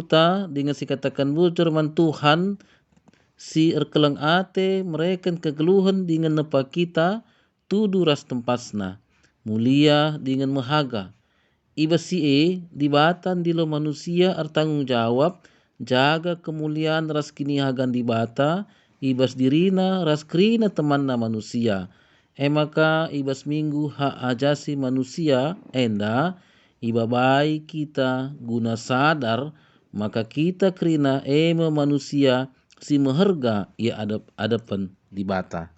buta dengan si katakan bocor man Tuhan si erkeleng ate mereka kegeluhan dengan nepa kita tudu ras tempasna mulia dengan mehaga iba si di batan di lo manusia tanggung jawab jaga kemuliaan ras kini hagan di bata ibas dirina ras krina temanna manusia maka ibas minggu hak ajasi manusia enda iba baik kita guna sadar maka kita krina manusia si meherga ia adapan di bata.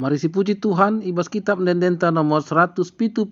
Mari si puji Tuhan ibas kitab Dendenta nomor 177.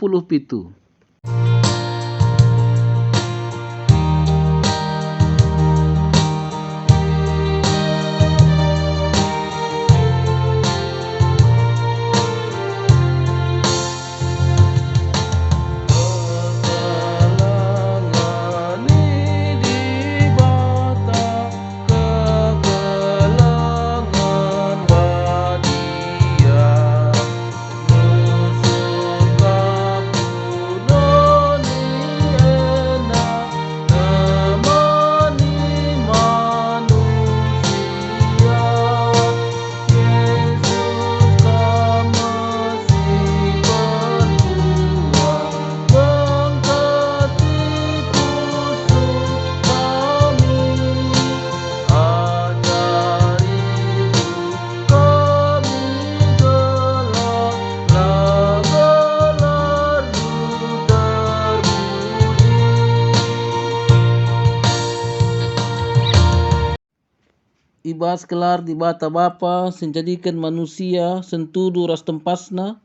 Ibas kelar di bata Bapa senjadikan manusia sentudu ras tempasna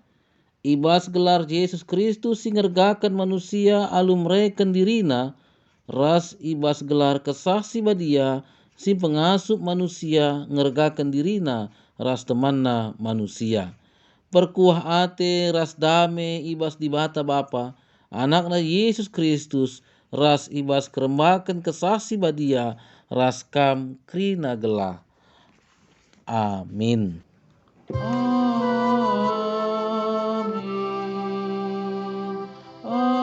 ibas gelar Yesus Kristus singergakan manusia alum reken dirina ras ibas gelar kesaksi badia si pengasup manusia ngergakan dirina ras temanna manusia perkuah ate ras dame ibas di bata Bapa anakna Yesus Kristus ras ibas kerembakan kesaksi badia ras kam krina gelah. Amin. Amin. Amin.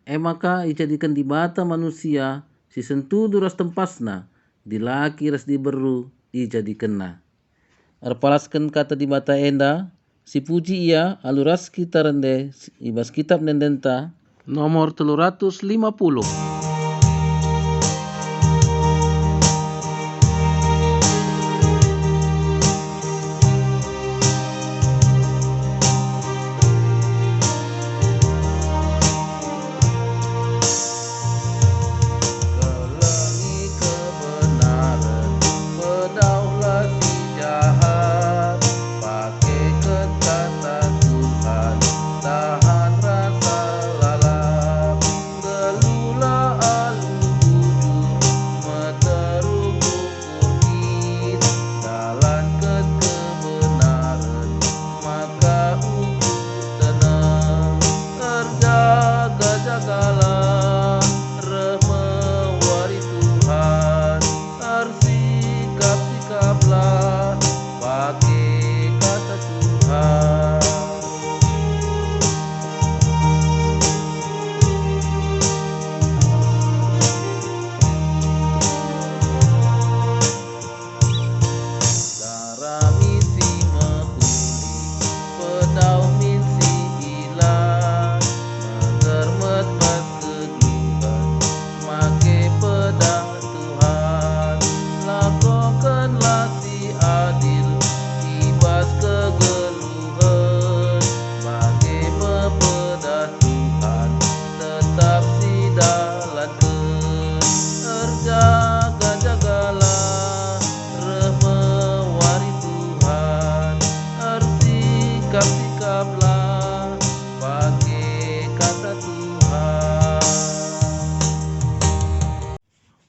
Amin. Maka dijadikan di bata manusia si sentudu ras tempasna dilaki ras diberu dijadikanna. Arpalaskan kata di bata enda si puji ia aluras kita rende ibas kitab Dendenta nomor 350.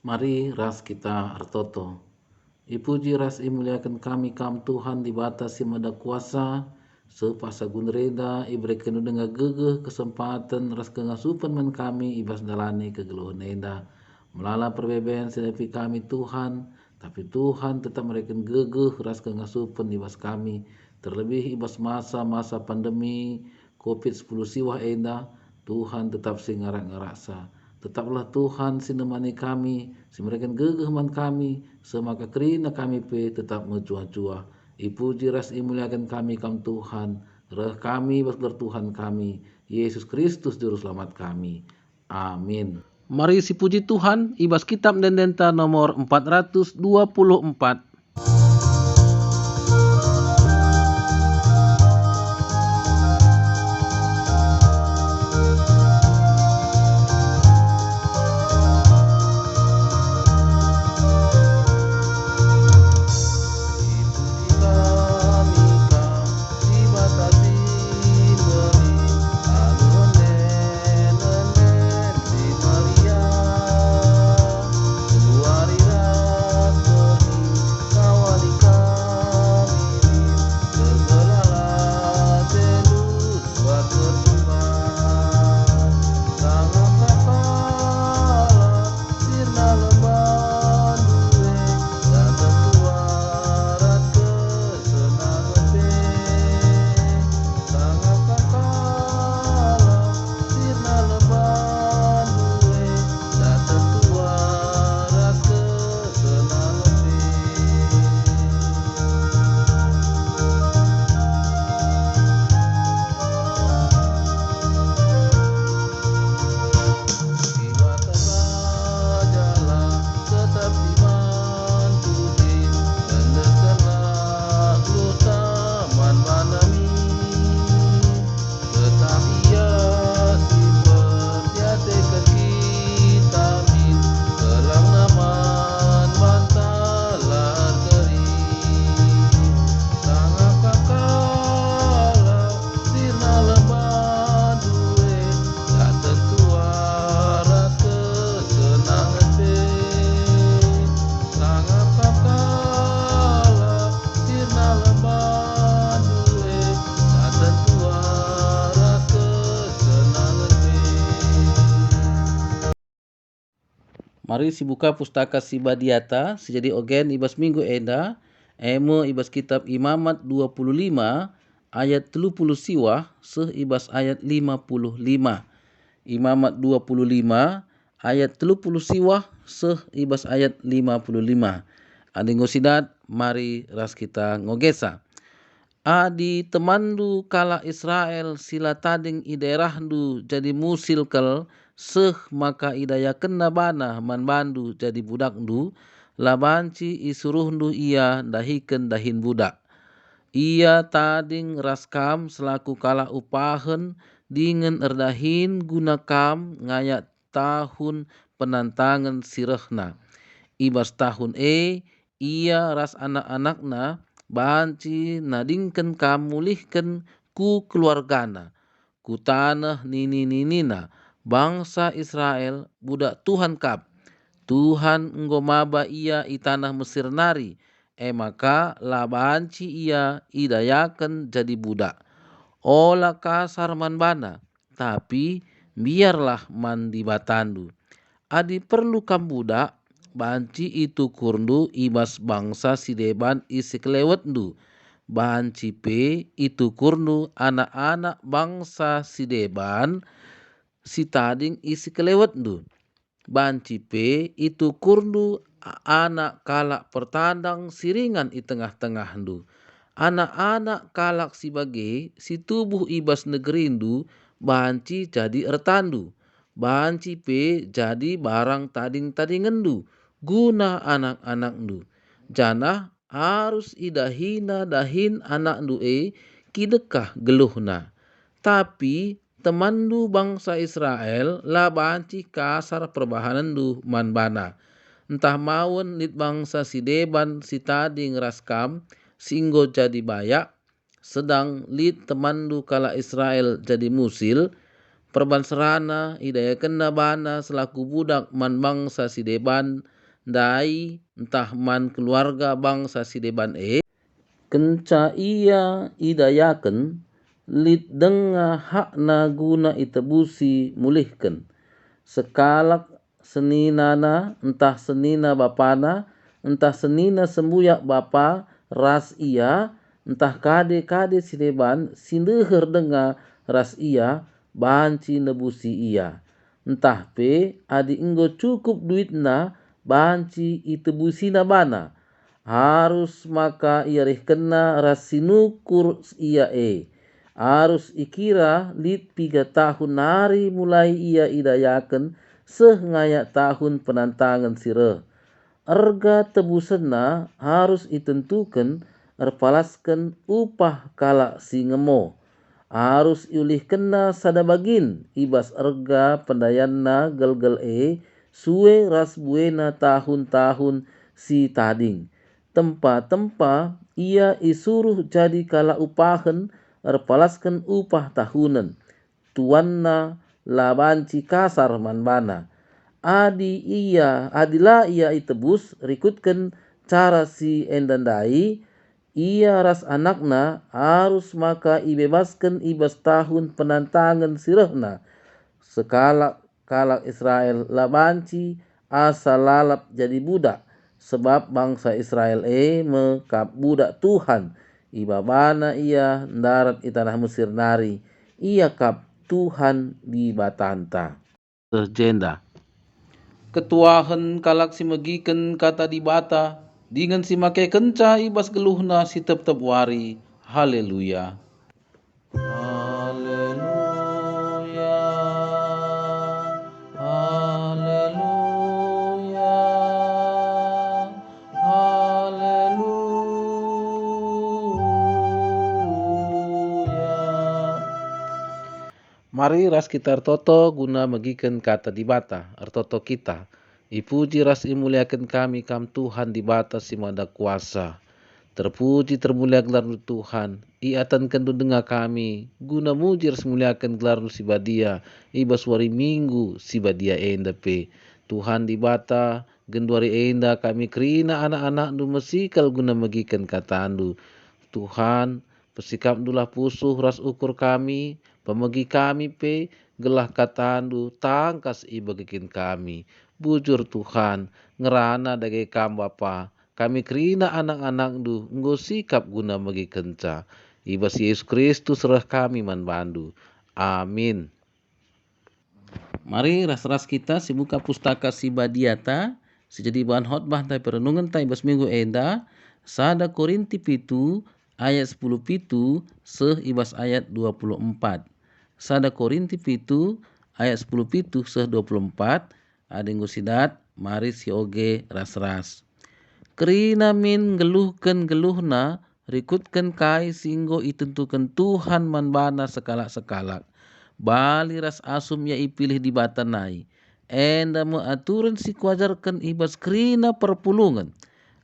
Mari ras kita artoto. Ipuji ras imuliakan kami kam Tuhan di batas yang ada kuasa Sepasagun reda ibrekan dengan gegeh kesempatan ras kengasupan man kami ibas dalane kegeluhan enda. Melala perbebaan sedapi kami Tuhan, tapi Tuhan tetap mereken gegeh ras kengasupan ibas kami. Terlebih ibas masa-masa pandemi COVID-10 siwah enda, Tuhan tetap singarak ngerasa. Tetaplah Tuhan sinemani kami, si mereken gegeh man kami, semaka kerina kami pe tetap mencuah-cuah. Ipuji ras imuliakan kami kam Tuhan, reh kami basgar Tuhan kami, Yesus Kristus juru selamat kami. Amin. Mari si puji Tuhan, ibas kitab Dendenta nomor 424. Mari si buka pustaka si Badiata, sejadi ogen ibas minggu enda, ibas kitab Imamat 25 ayat 30 siwah seh ibas ayat 55. Imamat 25 ayat 30 siwah seh ibas ayat 55. Adi ngosidat, mari ras kita ngogesa. Adi temandu kala Israel sila tading i daerahdu jadi musilkel seh maka idaya kena bana man bandu jadi budakdu labanci isuruhndu ia dahiken dahin budak. Ia tading raskam selaku kala upahen dingen erdahin guna kam ngayak tahun penantangan sirehna. Ibas tahun ia ras anak-anakna banci nadingken kamulihken ku keluargana, ku tanah nini-ninina, bangsa Israel budak Tuhan kap. Tuhan enggomaba ia i tanah Mesir nari, maka labanci ia idayaken jadi budak. Ola kasar man bana, tapi biarlah man dibatandu. Adi perlu kam budak, banci itu kurndu ibas bangsa sideban isi kelewetndu. Banci pe itu kurndu anak-anak bangsa sideban si tading isi kelewetndu. Banci pe itu kurndu anak kalak pertandang siringan i tengah-tengahdu. Anak-anak kalak si bage si tubuh ibas negerindu banci jadi ertandu. Banci pe jadi barang tading-tadingendu guna anak-anakndu. Janah harus idahina dahin anakndu kidekah geluhna. Tapi temandu bangsa Israel la banci kasar perbahanandu man bana. Entah mawon lit bangsa si deban si tading raskam singgo jadi bayak, sedang lit temandu kala Israel jadi musil, perbanserana idaya kena bana selaku budak man bangsa sideban dai entah man keluarga bangsa sideban Kenca ia idayaken lid denga hakna guna itebusi mulihken. Sekalak seninana entah senina bapana, entah senina sembuyak bapa ras ia, entah kade-kade sineban sindeher denga ras ia, banci nebusi ia. Entah pe adi enggo cukup duitna banci itebusina bana. Harus maka ia rehkena ras sinukur ia harus ikira lid 3 tahun nari mulai ia idayaken sehngaya tahun penantangan sireh. Erga tebusena harus itentukan erpalaskan upah kala si ngemo. Harus iulih kena sadabagin ibas erga pendayanna gelgel suwe ras buena tahun-tahun si tading. Tempa-tempa ia isuruh jadi kala upahen erpalaskan upah tahunan. Tuanna labanci kasar manbana. Adilah ia itebus rikutkan cara si endandai ia ras anakna harus maka ibebaskan ibas tahun penantangan sirehna. Sekalak kalak Israel labanci asa lalap jadi budak. Sebab bangsa Israel mekap budak Tuhan. Ibabana ia darat i tanah Mesir nari. Ia kap Tuhan di batanta. Terjenda. Ketuahan kalak si megiken kata di bata. Dengan si make kenca ibas geluhna si tep-tep wari. Haleluya. Haleluya. Haleluya. Haleluya. Mari ras kita ertoto guna megiken kata di bata ertoto kita. Ipuji ras imuliakan kami kam Tuhan di bata si mada kuasa. Terpuji termulia gelar Tuhan. Iatan kendu dengar kami. Guna muji ras muliakan gelar si badia. Ibas wari minggu si badia enda pe. Tuhan di bata genduari enda kami kerina anak-anak du mesikal guna megiken katandu. Tuhan pesikap dulah pusuh ras ukur kami. Pemegi kami pe gelah katandu tangkas ibagikin kami. Bujur Tuhan ngerana dagai kam Bapa. Kami kerina anak-anak du nggo sikap guna megi kenca. Ibas Yesus Kristus reh kami manbandu. Amin. Mari ras-ras kita si buka pustaka si badiata. Si jadi bahan khotbah tai perenungan tai ibas minggu enda. Sada Korinti 7 ayat 10 pitu seh ibas ayat 24. Sada Korinti 7 ayat 10 pitu seh 24. Ada yang sidat mari si oge ras-ras. Kerina min geluhkan geluhna rikutkan kai singgo itentukan Tuhan manbana sekalak-sekalak. Bali ras asum ya ipilih di batanai. Enda mo aturan si kuajarkan ibas kerina perpulungan.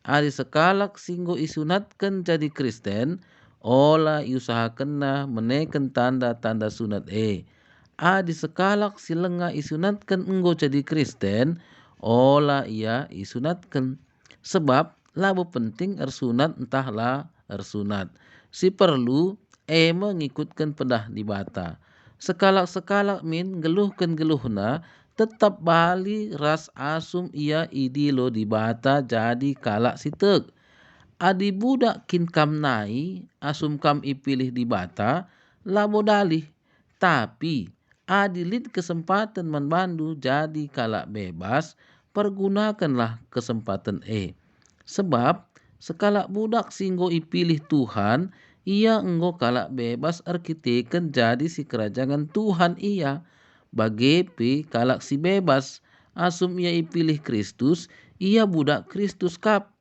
Ari sekalak singgo isunatkan jadi Kristen. Ola iusahakan na menekan tanda-tanda sunat Adi sekalak silenga isunatkan enggo jadi Kristen. Ola ia isunatkan. Sebab labo penting ersunat entahlah ersunat. Si perlu mengikutkan pedah di bata. Sekalak-sekalak min geluhkan geluhna tetap bali ras asum ia idilo di bata jadi kalak sitek. Adi budak kin kam nai asum kam ipilih di bata labo dalih. Tapi adi lid kesempatan manbandu jadi kalak bebas pergunakanlah kesempatan Sebab sekalak budak singgo ipilih Tuhan ia enggo kalak bebas arkiteken jadi si kerajaan Tuhan ia. Bagepe kalak si bebas asum ia ipilih Kristus ia budak Kristus kap.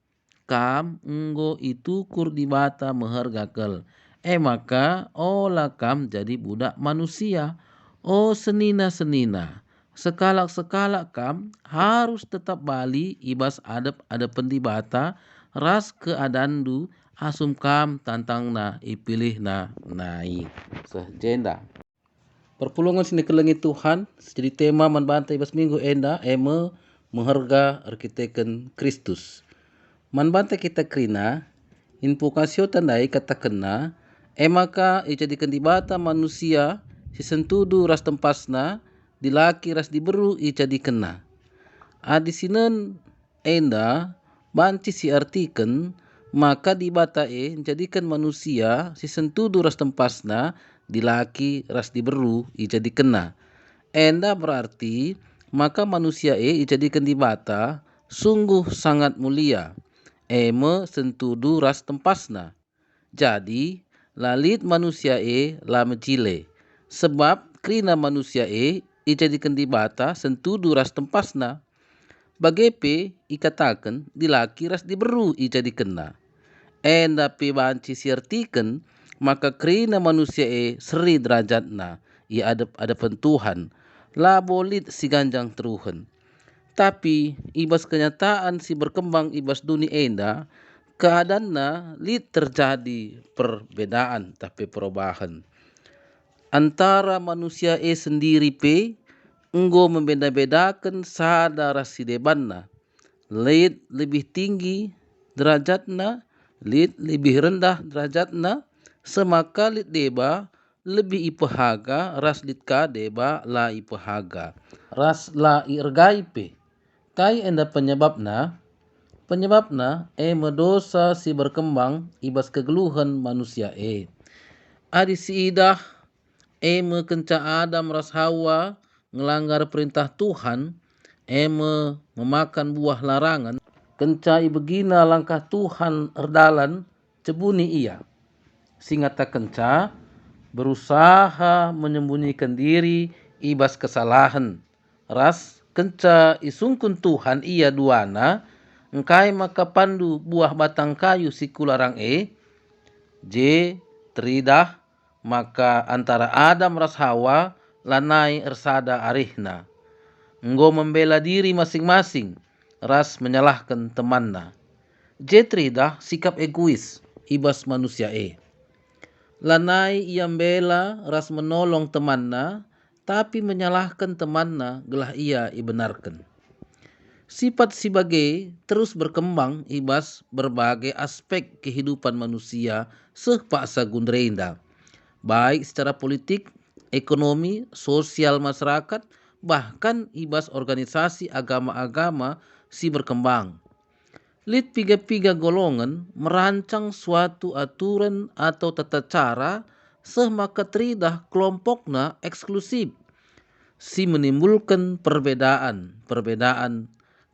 Kam enggo itu kur di bata mehergakel. Maka olah kam jadi budak manusia. Senina-senina. Sekalak-sekalak kam harus tetap bali ibas adep di bata ras keadandu asum kam tantang na ipilih na nai. Sejenda. Perpulungan sini kelengi Tuhan jadi tema manbantai ibas minggu enda meherga arkiteken Kristus. Manbantai kita kerina Invokasio tandai kata kena, emaka ijadikan dibata manusia si sentudu ras tempasna, dilaki ras diberu ijadi kena. Adi sinen enda banci si artiken, maka dibata jadikan manusia si sentudu ras tempasna, dilaki ras diberu ijadi kena. Enda berarti maka manusia ijadikan dibata sungguh sangat mulia. Eme sentudu ras tempasna. Jadi lalit manusia la mecile. Sebab krina manusia ijadikan dibata sentudu ras tempasna. Bagepe ikatakan dilaki ras diberu ijadikena. Enda pe banci siartiken maka krina manusia seri derajatna. Ia adapan Tuhan. La bolit si ganjang teruhen. Tapi ibas kenyataan si berkembang ibas dunia enda, keadaannya lit terjadi perbedaan tapi perubahan. Antara manusia sendiri pe enggo membeda-bedakan sadara si debanna. Lit lebih tinggi derajatna, lit lebih rendah derajatna, semaka lit deba lebih ipahaga ras lit ka deba la ipahaga. Ras la irgai pe. Kai enda penyebabna medosa si berkembang ibas kegeluhan manusia Adi si idah kenca Adam ras Hawa ngelanggar perintah Tuhan, memakan buah larangan, kenca ibegina langkah Tuhan erdalan cebuni ia. Singata kenca berusaha menyembunyikan diri ibas kesalahan. Ras kenca isungkun Tuhan ia duana, engkai maka pandu buah batang kayu si kularang teridah maka antara Adam ras Hawa lanai ersada arihna. Enggo membela diri masing-masing, ras menyalahkan temanna. Teridah sikap egois ibas manusia Lanai ia bela ras menolong temanna, tapi menyalahkan temanna gelah ia ibenarkan. Sifat sebagai terus berkembang ibas berbagai aspek kehidupan manusia sepaksa gundreinda. Baik secara politik, ekonomi, sosial masyarakat, bahkan ibas organisasi agama-agama si berkembang. Lit piga-piga golongan merancang suatu aturan atau tata cara semaka teridah kelompokna eksklusif. Si menimbulkan perbedaan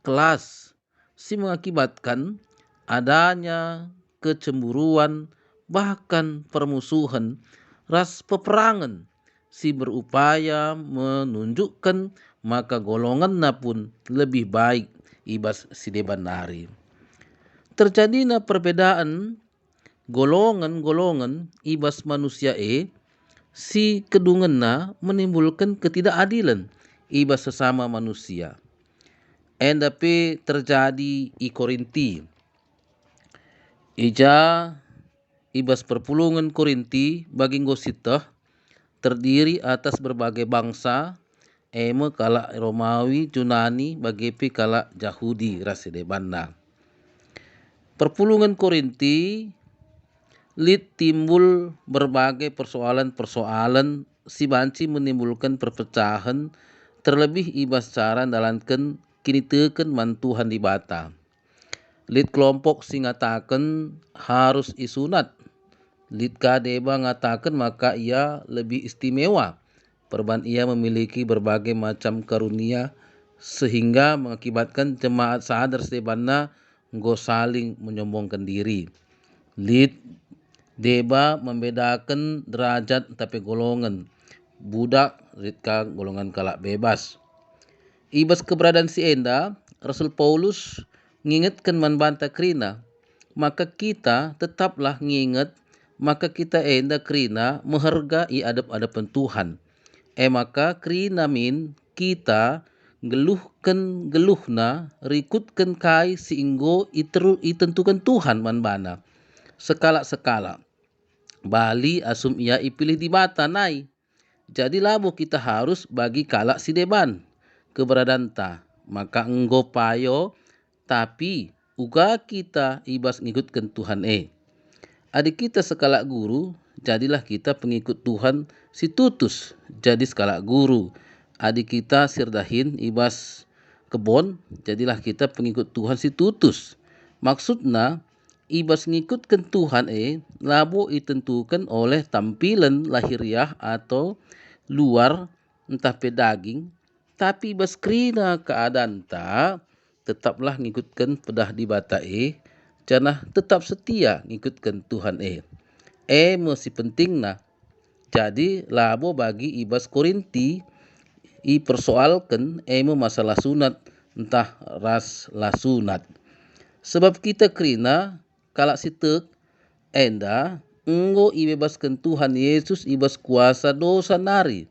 kelas. Si mengakibatkan adanya kecemburuan bahkan permusuhan, ras peperangan. Si berupaya menunjukkan maka golonganna pun lebih baik ibas si debanari. Terjadinya perbedaan golongan-golongan ibas manusia si kedungenna menimbulkan ketidakadilan ibas sesama manusia. Endape terjadi i Korinti. Ija ibas perpulungan Korinti bagi ngositah terdiri atas berbagai bangsa, kala Romawi, Yunani, bagepe kala Yahudi rasidebanna. Perpulungan Korinti lit timbul berbagai persoalan-persoalan si banci menimbulkan perpecahan terlebih ibas cara dalankan kini teken mantuhan di bata. Lit kelompok si ngatakan harus isunat. Lit kadeba ngatakan maka ia lebih istimewa. Perban ia memiliki berbagai macam karunia sehingga mengakibatkan jemaat sadar sebanna nggo saling menyombongkan diri. Lit deba membedakan derajat tapi golongan. Budak lit ka golongan kalak bebas. Ibas keberadaan si enda, Rasul Paulus ngingetkan manbanta krina, maka kita tetaplah nginget, maka kita enda krina menghargai adab-adapan Tuhan. Maka krina min kita geluhna rikutkan kai sehingga itentukan Tuhan manbana. Sekala-sekala. Bali asum ia ipilih di bata nai. Jadi labo kita harus bagi kalak si deban keberadaan ta. Maka enggo payo tapi uga kita ibas ngikutkan Tuhan Adik kita sekalak guru, jadilah kita pengikut Tuhan si tutus, jadi sekalak guru. Adik kita sirdahin ibas kebon, jadilah kita pengikut Tuhan si tutus. Maksudnya, ibas ngikutkan Tuhan labo ditentukan oleh tampilan lahiriah atau luar, entah pedaging, tapi ibas krina keadaan tetaplah ngikutkan pedah di bata janah tetap setia ngikutkan Tuhan masih penting nah. Jadi labo bagi ibas Korinti persoalkan masalah sunat entah ras la sunat. Sebab kita krina kalak sitek enda enggo ibebaskan Tuhan Yesus ibas kuasa dosa nari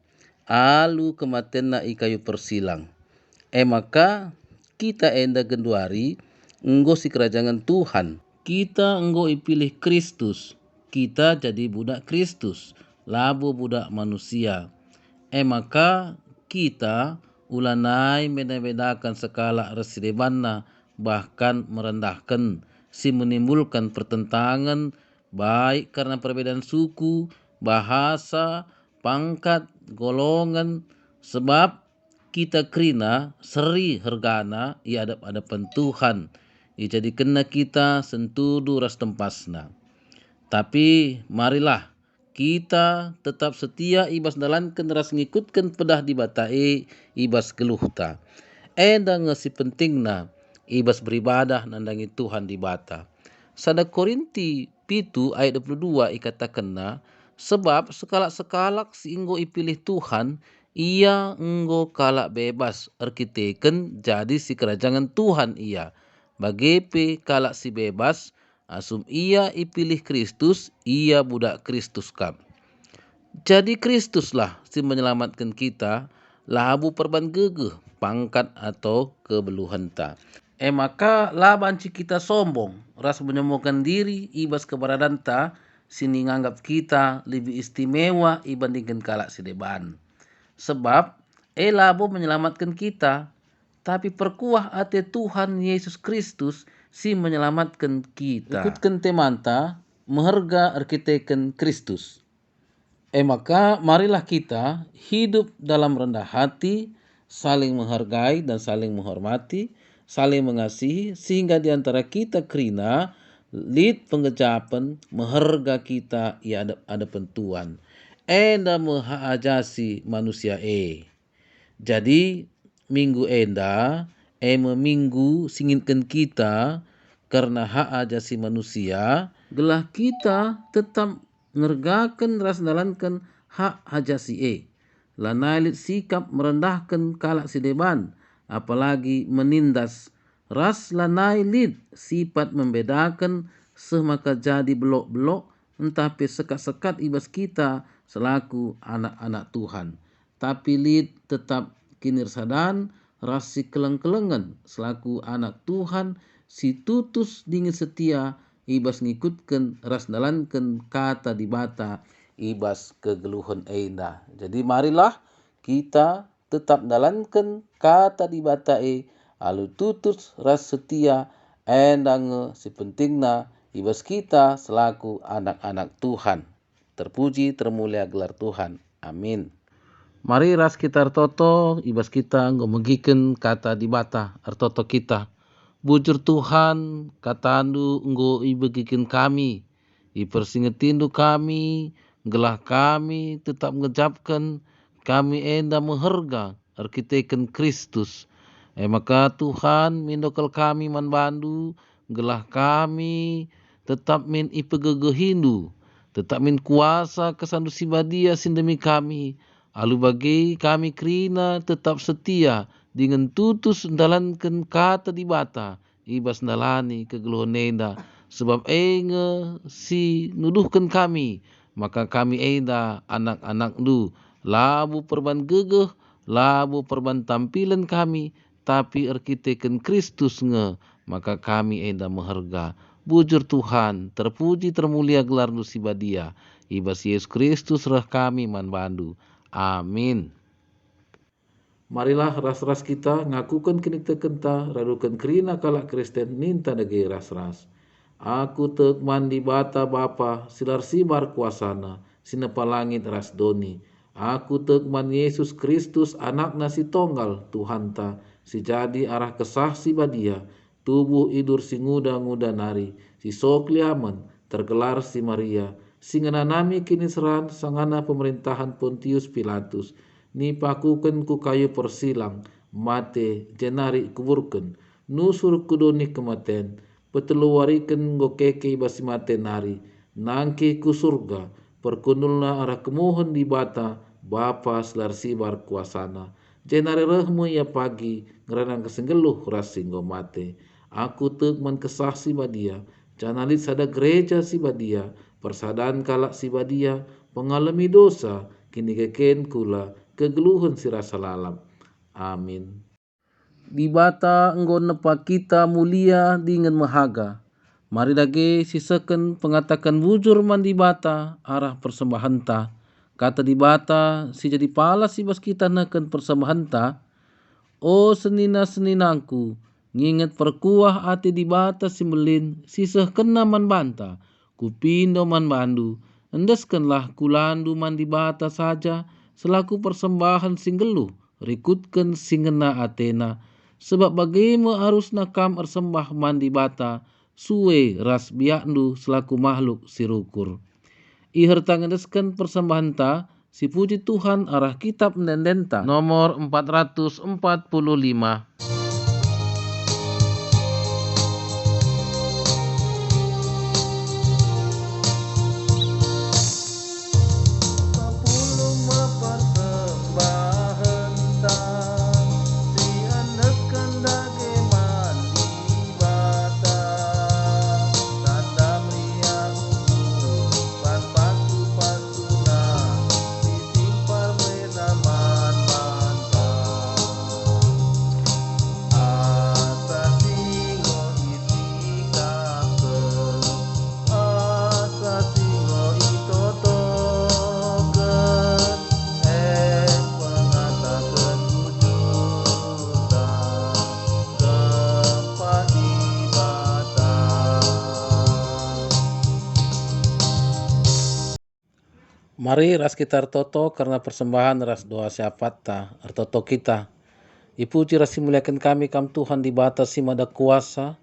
alu kematian na ikayu persilang. Maka kita enda genduari enggo si kerajaan Tuhan. Kita enggo ipilih Kristus. Kita jadi budak Kristus, labo budak manusia. Maka kita ulanai beda-bedakan sekala residebanna, bahkan merendahkan, si menimbulkan pertentangan, baik karena perbedaan suku, bahasa, pangkat, golongan, sebab kita krina seri hergana i adap-adapan Tuhan. Jadi kena kita sentudu ras tempasna. Tapi marilah kita tetap setia ibas dalankan ras ngikutkan pedah di batae ibas geluhta. Enda ngasi pentingna ibas beribadah nandangi Tuhan di bata. Sada Korinti 7 ayat 22 ikatakanna, sebab sekalak-sekalak si enggo ipilih Tuhan, ia enggo kalak bebas arkiteken jadi si kerajaan Tuhan ia. Bagepe kalak si bebas, asum ia ipilih Kristus, ia budak Kristus kap. Jadi Kristuslah si menyelamatkan kita, labu perban gegeh, pangkat atau kebeluhan ta. Maka labanci kita sombong, ras menyombongkan diri, ibas keberadaan ta, sini nganggap kita lebih istimewa ibandingkan kalak si deban. Sebab labo menyelamatkan kita, tapi perkuah ate Tuhan Yesus Kristus si menyelamatkan kita. Ikutkan temanta meharga arkiteken Kristus. Maka marilah kita hidup dalam rendah hati, saling menghargai dan saling menghormati, saling mengasihi, sehingga di antara kita krina lid pengejapan meharga kita ada pentuan. Enda mengajasi manusia Jadi minggu enda minggu singinkan kita karena hak ajasi manusia, gelah kita tetap ngergakan ras dalankan hak ajasi lanailit sikap merendahkan kalak si deban, apalagi menindas ras lanailit sifat membedakan semaka jadi blok-blok entah sekat-sekat ibas kita selaku anak-anak Tuhan. Tapi lid tetap kinirsadan rasi keleng-kelengan selaku anak Tuhan si tutus dingin setia ibas ngikutkan ras dalankan kata di bata ibas kegeluhan enda. Jadi marilah kita tetap dalankan kata di bata alu tutus ras setia endang si pentingna ibas kita selaku anak-anak Tuhan. Terpuji termulia gelar Tuhan. Amin. Mari ras kita artoto ibas kita ngomegiken kata di bata artoto kita. Bujur Tuhan katandu nggo ibegiken kami, ipersingetindu kami, gelah kami tetap ngejapkan kami enda meherga arkiteken Kristus. Maka Tuhan mindokal kami manbandu, gelah kami tetap min ipegegehindu, tetap min kuasa kesandu sibadia sindemi kami, alu bagi kami krina tetap setia dengan tutus dalankan kata di bata ibas nalani kegeluhan nenda, sebab si nuduhkan kami, maka kami anak-anak du labu perban gegeh, labu perban tampilan kami, tapi arkiteken Kristus maka kami meharga. Bujur Tuhan, terpuji termulia gelar nu sibadia, ibas Yesus Kristus rah kami manbandu. Amin. Marilah ras-ras kita ngakukan kenikta kenta, radukan kerina kalak Kristen ninta dagi ras-ras. Aku tek mandi bata Bapa silar sibar kuasana, sinepa langit ras doni. Aku tek man Yesus Kristus anakna si tonggal Tuhan ta, si jadi arah kesah si badia, tubuh idur si nguda-nguda nari, si sokliaman, tergelar si Maria, si ngenanami kini seran sangana pemerintahan Pontius Pilatus, ni pakuken ku kayu persilang, mate jenari kuburken, nusur kudoni kematen, peteluwariken go keke basi mate nari, nangke ku surga, perkunulna arah kemohon di bata, Bapa selar sibar kuasana. Jenare rehmu ya pagi, ngeranang kesenggeluh rasinggo mate. Aku tek man kesah si badia, canalit sada gereja si badia, persadaan kalak si badia, pengalami dosa, kini keken kula, kegeluhan si rasa lalap. Amin. Di bata enggo nepa kita mulia dengan mahaga. Mari dage sisaken pengatakan bujur man di bata arah persembahanta. Kata di bata si jadi pala si bas kita neken persembahanta. O senina-seninangku, nginget perkuah ati di bata si melin sisah kena man banta. Kupindo man bandu, endeskenlah kulandu man di bata saja selaku persembahan singgeluh rikutken singena Atena. Sebab bagaimana harus nakam ersembah man di bata suwe ras biakndu selaku makhluk sirukur. Ihertangendesken persembahan ta si puji Tuhan arah kitab nendenta nomor 445. Mari ras kita artoto karena persembahan ras doa siapat ta artoto kita. Ipuji ras simuliakan kami kam Tuhan di batas si mada kuasa.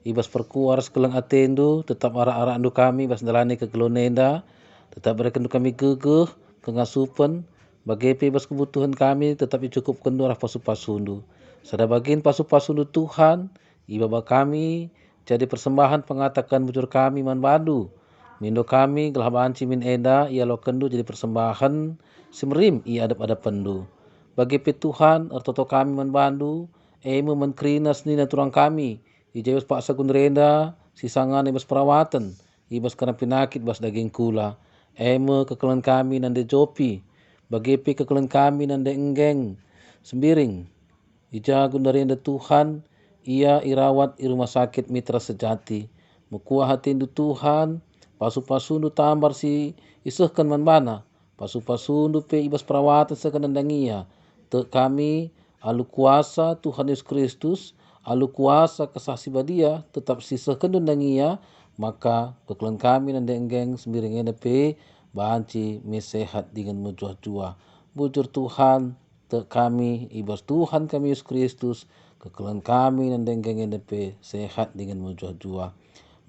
Ibas perkuar sekelang atendu tetap arah-arah andu kami bas dalani ke kelonenda. Tetap berikan kami gegeh kengasupan. Bagepe bas kebutuhan kami tetap dicukupkan arah pasu-pasundu. Sada bagin pasu-pasundu Tuhan. Ibaba kami jadi persembahan pengatakan bujur kami man badu. Mindo kami gelah banci min eda ia lo kendu jadi persembahan simrim ia adap-adap pendu. Bagi Tuhan artoto kami man bandu emu menkrinas nina turang kami ijebas pak sagun renda sisangan ibas perawatan ibas karena penyakit bas daging kula emu kekelan kami nande jopi bagi kekelan kami nande enggeng sembiring ijagun dari enda Tuhan ia irawat di rumah sakit mitra sejati mukuah hati indu Tuhan pasu-pasundu tambar si isehkan man bana. Pasu-pasundu pe ibas perawatan sekanandangia. Te kami alu kuasa Tuhan Yesus Kristus, alu kuasa kesasi badia tetap sisehkan dandangia, maka kekelan kami nandenggeng sembiring pe banci mesehat dengan mujua-jua. Bujur Tuhan te kami ibas Tuhan kami Yesus Kristus, kekelan kami nandenggeng pe sehat dengan mujua-jua.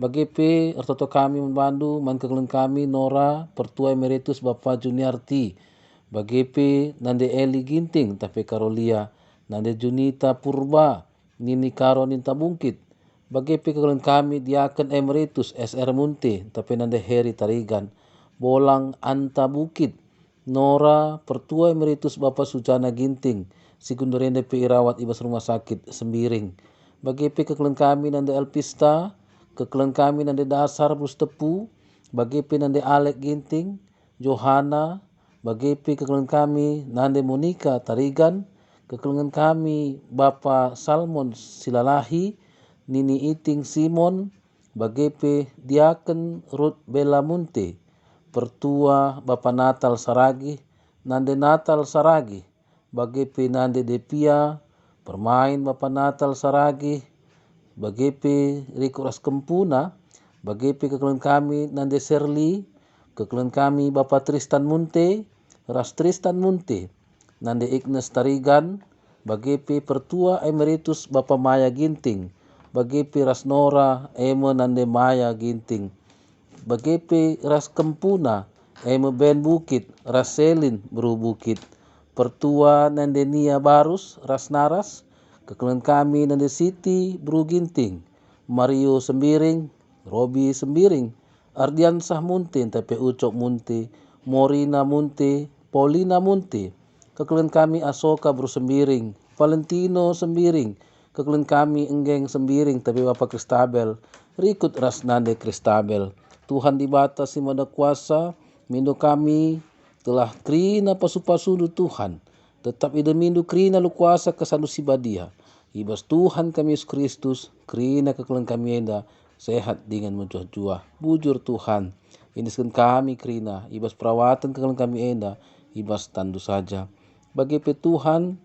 Bagi artoto kami membandu man kekelan kami Nora Pertua Emeritus Bapak Juniarti. Bagi nande Eli Ginting tapi Karolia nande Junita Purba Nini Karo Ninta Bungkit. Bagi kekelan kami Diaken Emeritus SR Munte tapi nande Heri Tarigan. Bolang Anta Bukit Nora Pertua Emeritus Bapak Sujana Ginting. Sigundurende irawat ibas rumah sakit Sembiring. Bagi kekelan kami nande Elpista kekelan kami nande dasar Bustepu, bagi nande Alek Ginting, Johana, bagi kekelan kami nande Monika Tarigan, kekelan kami Bapak Salmon Silalahi, Nini Iting Simon, bagi Diaken Ruth Belamunte, Pertua Bapak Natal Saragi, nande Natal Saragi, bagi nande Depia, Permain Bapak Natal Saragi, bagi Riko Ras Kempuna, Bagepe kekeluhan kami Nande Serli, kekeluhan kami Bapak Tristan Munte, Ras Tristan Munte, Nande Ignas Tarigan, bagepe Pertua Emeritus Bapak Maya Ginting, bagepe Ras Nora Eme Nande Maya Ginting, bagepe Ras Kempuna Eme Ben Bukit, Ras Selin Bru Bukit, Pertua Nande Nia Barus, Ras Naras, kekeluhan kami Nande Siti Bru Ginting, Mario Sembiring, Robi Sembiring, Ardiansah Munte, Tepe Ucok Munte, Morina Munte, Paulina Munte, kekeluhan kami Asoka Bru Sembiring, Valentino Sembiring, kekeluhan kami Enggeng Sembiring, Tepe Bapak Kristabel, Rikut Rasnande Kristabel. Tuhan dibatasi Maha Kuasa, mindo kami telah krina pasu-pasudu Tuhan, tetap ida mindu krina lu kuasa kesandu sibadia. Ibas Tuhan kami Yesus Kristus, krina kekeluhan kami enda, sehat dengan menjuah-juah. Bujur Tuhan, iniskan kami krina, ibas perawatan kekeluhan kami enda, ibas tandu saja. Bagi Tuhan,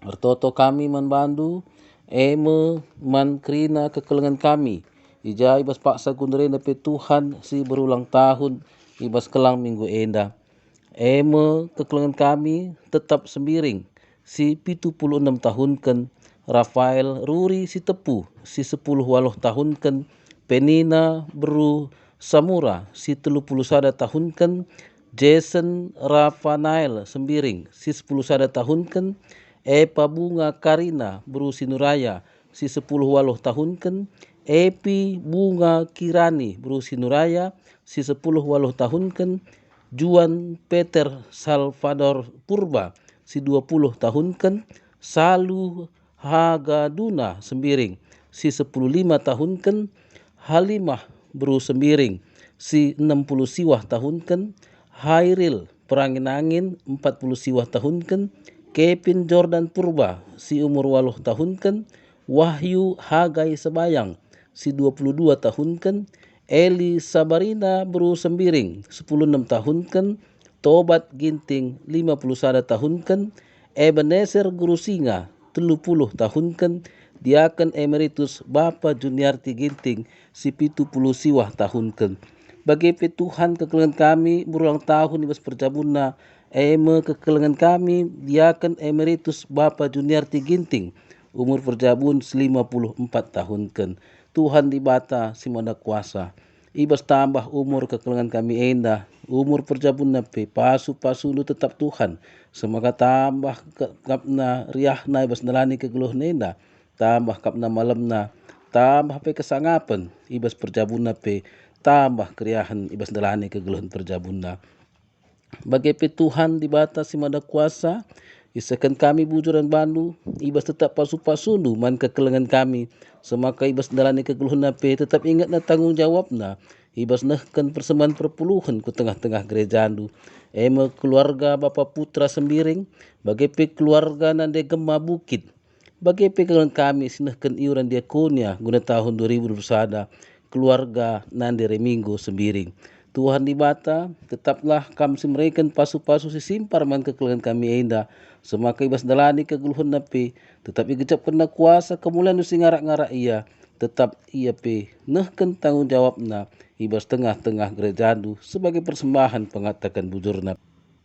bertoto kami manbandu, eme man krina kekeluhan kami. Ija ibas paksa kundrena pe Tuhan si berulang tahun, ibas kelang minggu enda. Eme kekeluhan kami tetap sembiring, si 76 tahun kan, Rafael Ruri si tepu, si 10 waluh tahun kan, Penina Bru Samura si 31 tahun kan, Jason Rafanael Sembiring si 10 tahun kan, Epa Bunga Karina Bru Sinuraya si 10 waluh tahun kan, Epi Bunga Kirani Bru Sinuraya si 10 waluh tahun kan, Juan Peter Salvador Purba si 20 tahun kan, Salu Hagaduna Sembiring si 15 tahun kan, Halimah Bru Sembiring si 60 siwah tahun kan, Hairil Perangin Angin 40 siwah tahun kan, Kevin Jordan Purba si umur 8 tahun kan, Wahyu Hagai Sebayang si 22 tahun kan, Eli Sabarina Bru Sembiring 16 tahun kan, Tobat Ginting 51 tahun kan, Ebenezer Guru Singa 30 tahun kan, Diaken Emeritus Bapak Juniarti Ginting si 70 siwah tahun kan. Bagi Tuhan kekelengan kami berulang tahun ibas perjabunna, eme kekelengan kami Diaken Emeritus Bapak Juniarti Ginting umur perjabun 54 tahun kan. Tuhan dibata si Maha Kuasa. Ibas tambah umur kekelengan kami enda, umur perjabunna pe pasu lu tetap Tuhan. Semoga tambah kapna riahna ibas nalani kegeluh nenda, tambah kapna malamna, tambah pe kesangapan ibas perjabunna pe, tambah keriahan ibas nalani kegeluhan perjabunna. Bagi pe Tuhan dibatasi Maha Kuasa, isakan kami bujuran bandu, ibas tetap pasu-pasundu man kekelengan kami, semaka ibas dalani kegeluhan pe tetap ingat na tanggung jawabna, ibas nehkan persembahan perpuluhan ku tengah-tengah gerejandu. Eme keluarga Bapak Putra Sembiring, bagi pe keluarga nande Gema Bukit, bagi pe kekelengan kami sinehkan iuran diakonia guna tahun 2021, keluarga nande Reminggo Sembiring. Tuhan dibata, tetaplah kami semerikan pasu-pasu sisimpar man kekelengan kami enda, semaka ibas dalani kegeluhan nape, tetap igecap kena kuasa kemuliaan nusi ngarak-ngarak ia, tetap ia pe nehken tanggung jawabna ibas tengah-tengah gerejandu sebagai persembahan pengatakan bujurna.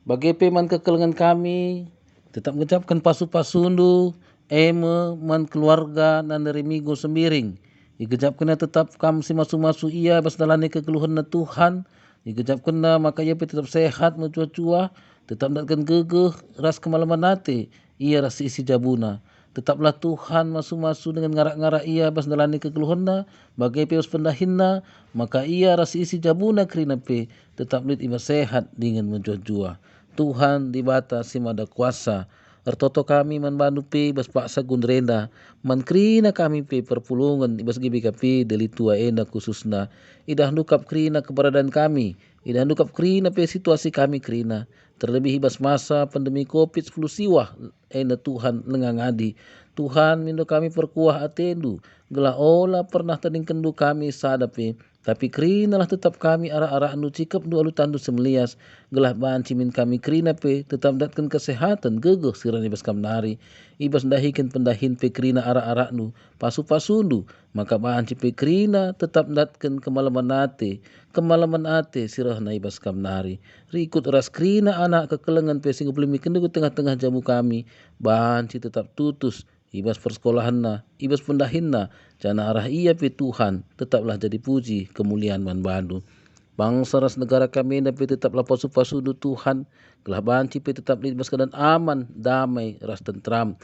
Bagi pe man kekelengan kami, tetap ngecapkan pasu-pasundu, eme man keluarga nan Reminggo Sembiring. Igejap kena tetap kam si masu-masu ia bas dalani kekeluhan na Tuhan. Igejap kena maka ia tetap sehat mencuah-cuah, tetap datkan gegeh ras kemalaman nate ia ras isi jabuna. Tetaplah Tuhan masu-masu dengan ngarak-ngarak ia bas dalani kekeluhanna, bagai pe pendahinna, maka ia ras isi jabuna kerina pe tetap lit iba sehat dengan mencuah-cuah. Tuhan dibata si Maha Kuasa. Ertoto kami man bandu pe bas paksa gundrenda, man krina kami pe perpulungan ibas GBKP deli tua enda khususna, idah nukap krina keberadaan kami, idah nukap krina pe situasi kami krina, terlebih ibas masa pandemi COVID-19 siwah enda Tuhan lengangadi. Tuhan mindo kami perkuah atendu, gela ola pernah tading kendu kami sadape, Tapi kerina lah tetap kami ara-ara anu cikap nu alu tandu semelias. Gelah banci min kami kerina pe tetap datkan kesehatan gegeh sirani ibas kam nari. Ibas dahikan pendahin pe kerina ara-ara nu pasu-pasundu. Maka banci pe kerina tetap datkan kemalaman ate sirah na ibas kam nari. Rikut ras kerina anak kekelengan pe sing belum ikan tengah-tengah jamu kami. Banci tetap tutus. Ibas persekolahan na, ibas pendahin na, jana arah ia pe Tuhan, tetaplah jadi puji kemuliaan man bandu. Bangsa ras negara kami na pe tetaplah pasu-pasu du Tuhan, kelah banci pe tetap libas keadaan aman, damai, ras tentram.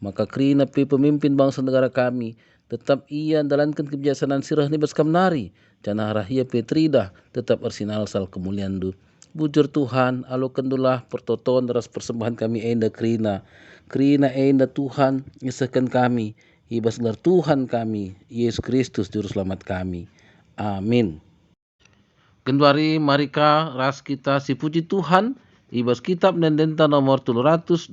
Maka kerina pe pemimpin bangsa negara kami, tetap ia dalankan kebijaksanaan sirah ni bas kamnari, jana arah ia pe tridah, tetap arsinal sal kemuliaan du. Bujur Tuhan, alo kendulah pertoton ras persembahan kami enda kerina enda Tuhan ngesahkan kami, ibas gelar Tuhan kami, Yesus Kristus Juru Selamat kami. Amin. Kenduari marika ras kita si puji Tuhan, ibas kitab Nendenta nomor 322.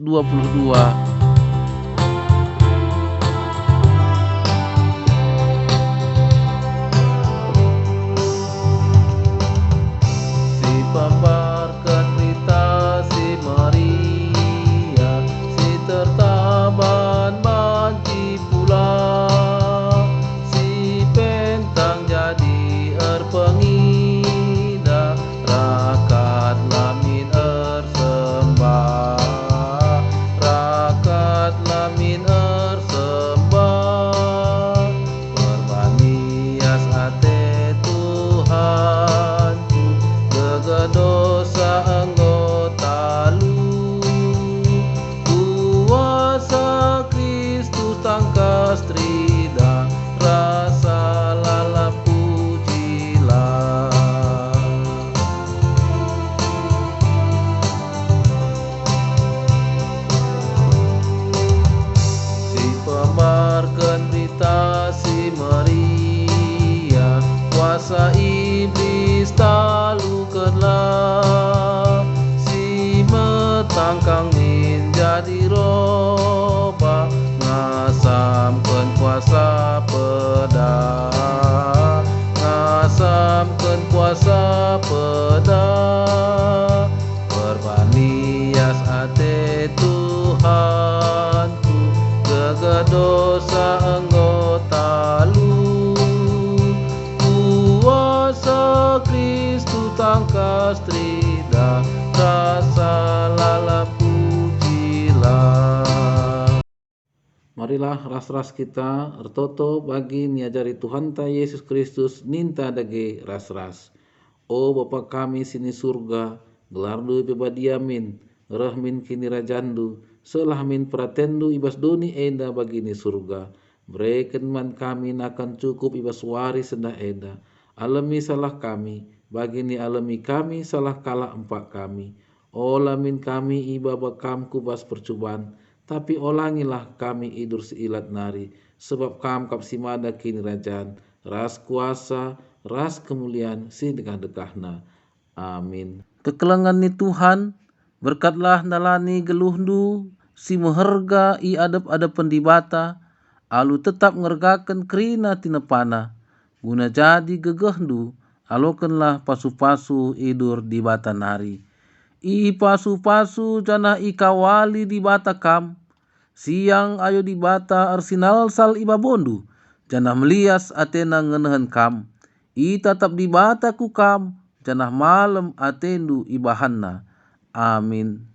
Kuasa iblis talukanlah, si metangkang min jadi roba, ngasamkan kuasa pedah, ngasamkan kuasa pedah, berbanias ate Tuhanku, kegedosa anggota lu. Kristus tangkas trida, rasa lala pujilah. Marilah ras-ras kita ertoto bagi niajari Tuhan ta Yesus Kristus ninta dage ras-ras. O Bapa kami sini surga, gelardu bebadiamin, rahmin kini rajandu, selah min pratendu ibas doni enda bagini surga. Breken man kami nakan cukup ibas waris sendah enda. Alami salah kami, bagini alami kami salah kalah empak kami. Olamin kami iba bakam kubas percubaan, tapi olangilah kami idur seilat nari, sebab kam kap simada kini rajan, ras kuasa, ras kemuliaan si dekah-dekahna. Amin. Kekelengan ni Tuhan, berkatlah nalani geluhndu, si meherga i adep-adep pendibata, alu tetap ngergakan kerina tinepana. Guna jadi gegehdu, alokenlah pasu-pasu idur di bata nari. I pasu-pasu jana ikawali di bata kam, siang ayo di bata arsinal sal iba bondu, jana melias atena ngenehen kam. I tatap di bata ku kam, jana malam atendu ibahanna. Amin.